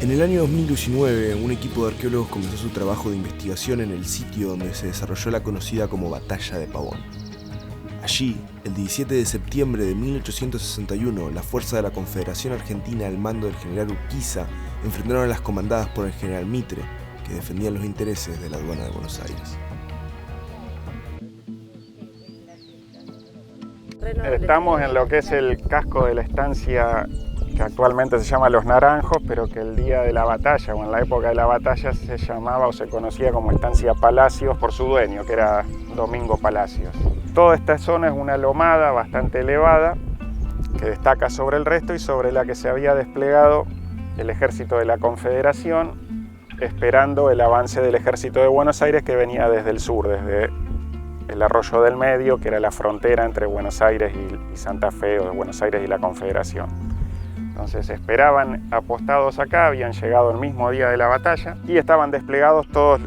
En el año 2019, un equipo de arqueólogos comenzó su trabajo de investigación en el sitio donde se desarrolló la conocida como Batalla de Pavón. Allí, el 17 de septiembre de 1861, las fuerzas de la Confederación Argentina al mando del general Urquiza enfrentaron a las comandadas por el general Mitre, que defendían los intereses de la aduana de Buenos Aires. Estamos en lo que es el casco de la estancia que actualmente se llama Los Naranjos, pero que el día de la batalla o en la época de la batalla se llamaba o se conocía como Estancia Palacios por su dueño, que era Domingo Palacios. Toda esta zona es una lomada bastante elevada que destaca sobre el resto y sobre la que se había desplegado el ejército de la Confederación, esperando el avance del ejército de Buenos Aires que venía desde el sur, desde el Arroyo del Medio, que era la frontera entre Buenos Aires y Santa Fe, o de Buenos Aires y la Confederación. Entonces esperaban apostados acá, habían llegado el mismo día de la batalla y estaban desplegados todos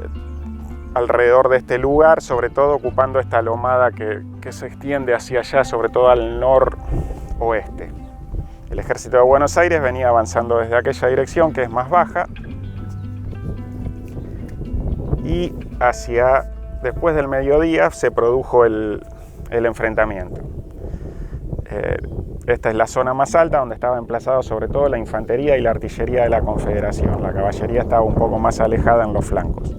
alrededor de este lugar, sobre todo ocupando esta lomada que se extiende hacia allá, sobre todo al noroeste. El ejército de Buenos Aires venía avanzando desde aquella dirección, que es más baja, y después del mediodía se produjo el enfrentamiento. Esta es la zona más alta donde estaba emplazado sobre todo la infantería y la artillería de la Confederación. La caballería estaba un poco más alejada en los flancos.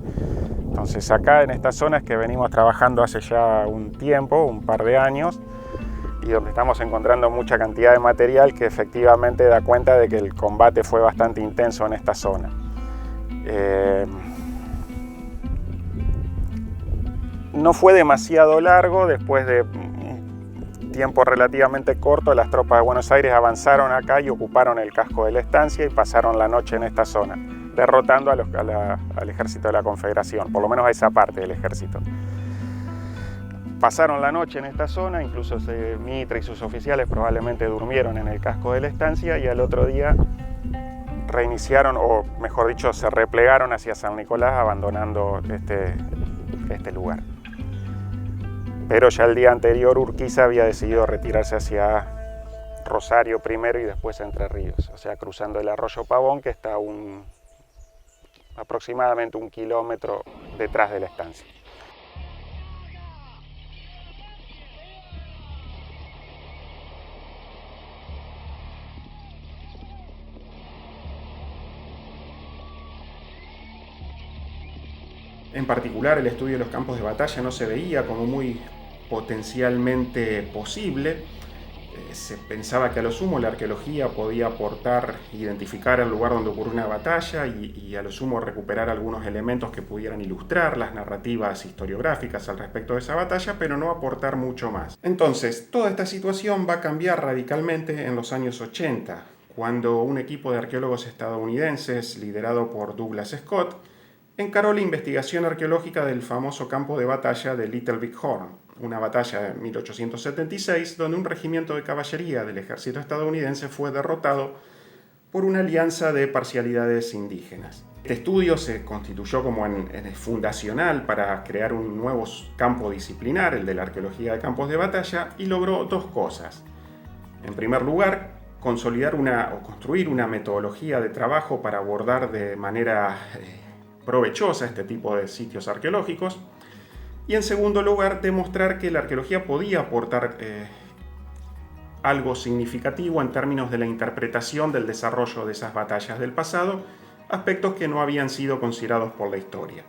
Entonces acá en esta zona es que venimos trabajando hace ya un tiempo, un par de años, y donde estamos encontrando mucha cantidad de material que efectivamente da cuenta de que el combate fue bastante intenso en esta zona. No fue demasiado largo, después de tiempo relativamente corto, las tropas de Buenos Aires avanzaron acá y ocuparon el casco de la estancia y pasaron la noche en esta zona, derrotando al ejército de la Confederación, por lo menos a esa parte del ejército. Pasaron la noche en esta zona, incluso Mitre y sus oficiales probablemente durmieron en el casco de la estancia y al otro día reiniciaron, o mejor dicho, se replegaron hacia San Nicolás, abandonando este lugar. Pero ya el día anterior Urquiza había decidido retirarse hacia Rosario primero y después Entre Ríos, o sea, cruzando el arroyo Pavón, que está aproximadamente 1 kilómetro detrás de la estancia. En particular, el estudio de los campos de batalla no se veía como muy potencialmente posible. Se pensaba que a lo sumo la arqueología podía aportar, identificar el lugar donde ocurrió una batalla y a lo sumo recuperar algunos elementos que pudieran ilustrar las narrativas historiográficas al respecto de esa batalla, pero no aportar mucho más. Entonces, toda esta situación va a cambiar radicalmente en los años 80, cuando un equipo de arqueólogos estadounidenses liderado por Douglas Scott encaró la investigación arqueológica del famoso campo de batalla de Little Big Horn, una batalla de 1876 donde un regimiento de caballería del ejército estadounidense fue derrotado por una alianza de parcialidades indígenas. Este estudio se constituyó como fundacional para crear un nuevo campo disciplinar, el de la arqueología de campos de batalla, y logró dos cosas. En primer lugar, consolidar o construir una metodología de trabajo para abordar de manera provechosa este tipo de sitios arqueológicos, y en segundo lugar demostrar que la arqueología podía aportar algo significativo en términos de la interpretación del desarrollo de esas batallas del pasado, aspectos que no habían sido considerados por la historia.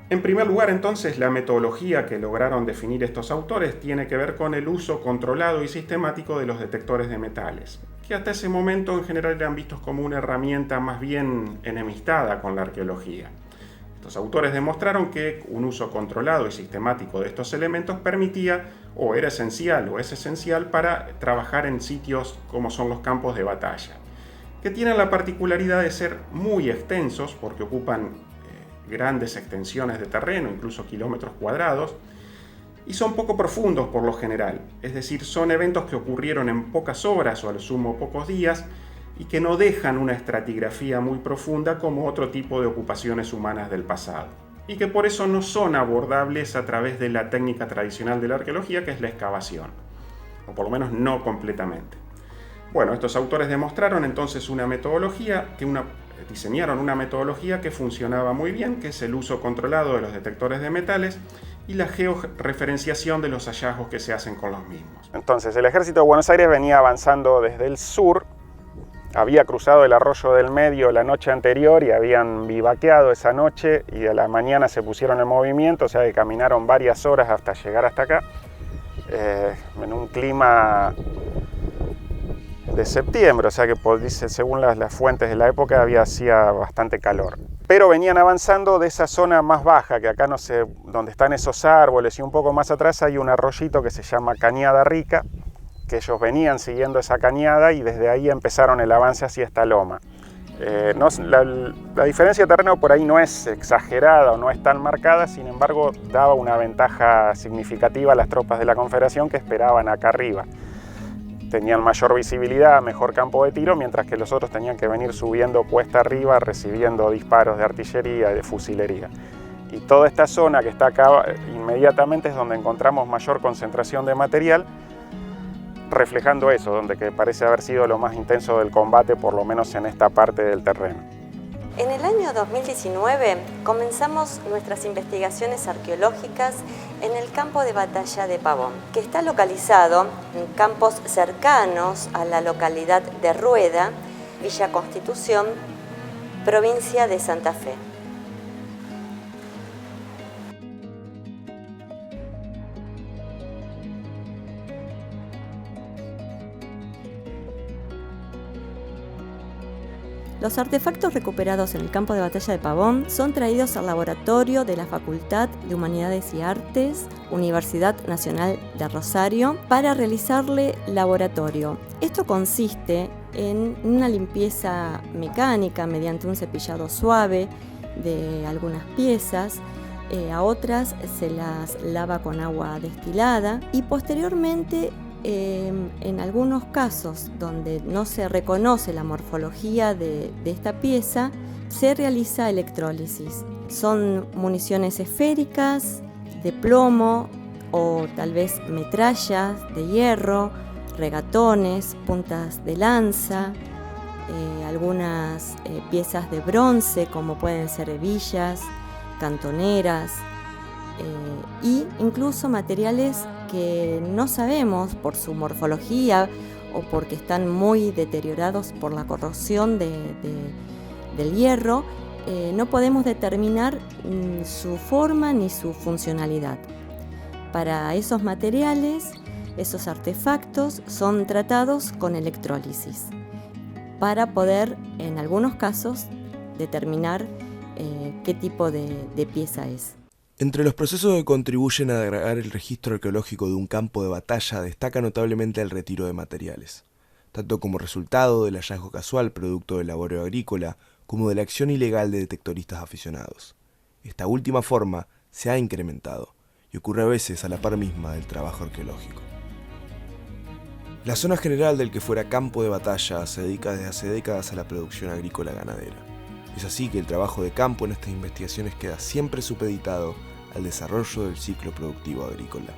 En primer lugar, entonces, la metodología que lograron definir estos autores tiene que ver con el uso controlado y sistemático de los detectores de metales, que hasta ese momento en general eran vistos como una herramienta más bien enemistada con la arqueología. Estos autores demostraron que un uso controlado y sistemático de estos elementos permitía, o era esencial, o es esencial para trabajar en sitios como son los campos de batalla, que tienen la particularidad de ser muy extensos porque ocupan grandes extensiones de terreno, incluso kilómetros cuadrados, y son poco profundos por lo general, es decir, son eventos que ocurrieron en pocas horas o a lo sumo pocos días y que no dejan una estratigrafía muy profunda como otro tipo de ocupaciones humanas del pasado, y que por eso no son abordables a través de la técnica tradicional de la arqueología, que es la excavación, o por lo menos no completamente. Bueno, estos autores demostraron entonces una metodología diseñaron una metodología que funcionaba muy bien, que es el uso controlado de los detectores de metales y la georreferenciación de los hallazgos que se hacen con los mismos. Entonces, el Ejército de Buenos Aires venía avanzando desde el sur, había cruzado el Arroyo del Medio la noche anterior y habían bivaqueado esa noche, y a la mañana se pusieron en movimiento, o sea que caminaron varias horas hasta llegar hasta acá, en un clima de septiembre, o sea que según las fuentes de la época hacía bastante calor. Pero venían avanzando de esa zona más baja, que acá no sé, donde están esos árboles, y un poco más atrás hay un arroyito que se llama Cañada Rica, que ellos venían siguiendo esa cañada y desde ahí empezaron el avance hacia esta loma. La diferencia de terreno por ahí no es exagerada o no es tan marcada, sin embargo daba una ventaja significativa a las tropas de la Confederación que esperaban acá arriba. Tenían mayor visibilidad, mejor campo de tiro, mientras que los otros tenían que venir subiendo cuesta arriba recibiendo disparos de artillería y de fusilería. Y toda esta zona que está acá inmediatamente es donde encontramos mayor concentración de material, reflejando eso, donde que parece haber sido lo más intenso del combate, por lo menos en esta parte del terreno. En el año 2019 comenzamos nuestras investigaciones arqueológicas en el campo de batalla de Pavón, que está localizado en campos cercanos a la localidad de Rueda, Villa Constitución, provincia de Santa Fe. Los artefactos recuperados en el campo de batalla de Pavón son traídos al laboratorio de la Facultad de Humanidades y Artes, Universidad Nacional de Rosario, para realizarle laboratorio. Esto consiste en una limpieza mecánica mediante un cepillado suave de algunas piezas, a otras se las lava con agua destilada y posteriormente en algunos casos donde no se reconoce la morfología de esta pieza, se realiza electrólisis. Son municiones esféricas, de plomo o tal vez metrallas de hierro, regatones, puntas de lanza, algunas piezas de bronce como pueden ser hebillas, cantoneras, y incluso materiales que no sabemos por su morfología o porque están muy deteriorados por la corrosión del hierro, no podemos determinar su forma ni su funcionalidad. Para esos materiales, esos artefactos son tratados con electrólisis para poder, en algunos casos, determinar qué tipo de pieza es. Entre los procesos que contribuyen a agregar el registro arqueológico de un campo de batalla destaca notablemente el retiro de materiales, tanto como resultado del hallazgo casual producto del labor agrícola como de la acción ilegal de detectoristas aficionados. Esta última forma se ha incrementado y ocurre a veces a la par misma del trabajo arqueológico. La zona general del que fuera campo de batalla se dedica desde hace décadas a la producción agrícola ganadera. Es así que el trabajo de campo en estas investigaciones queda siempre supeditado al desarrollo del ciclo productivo agrícola.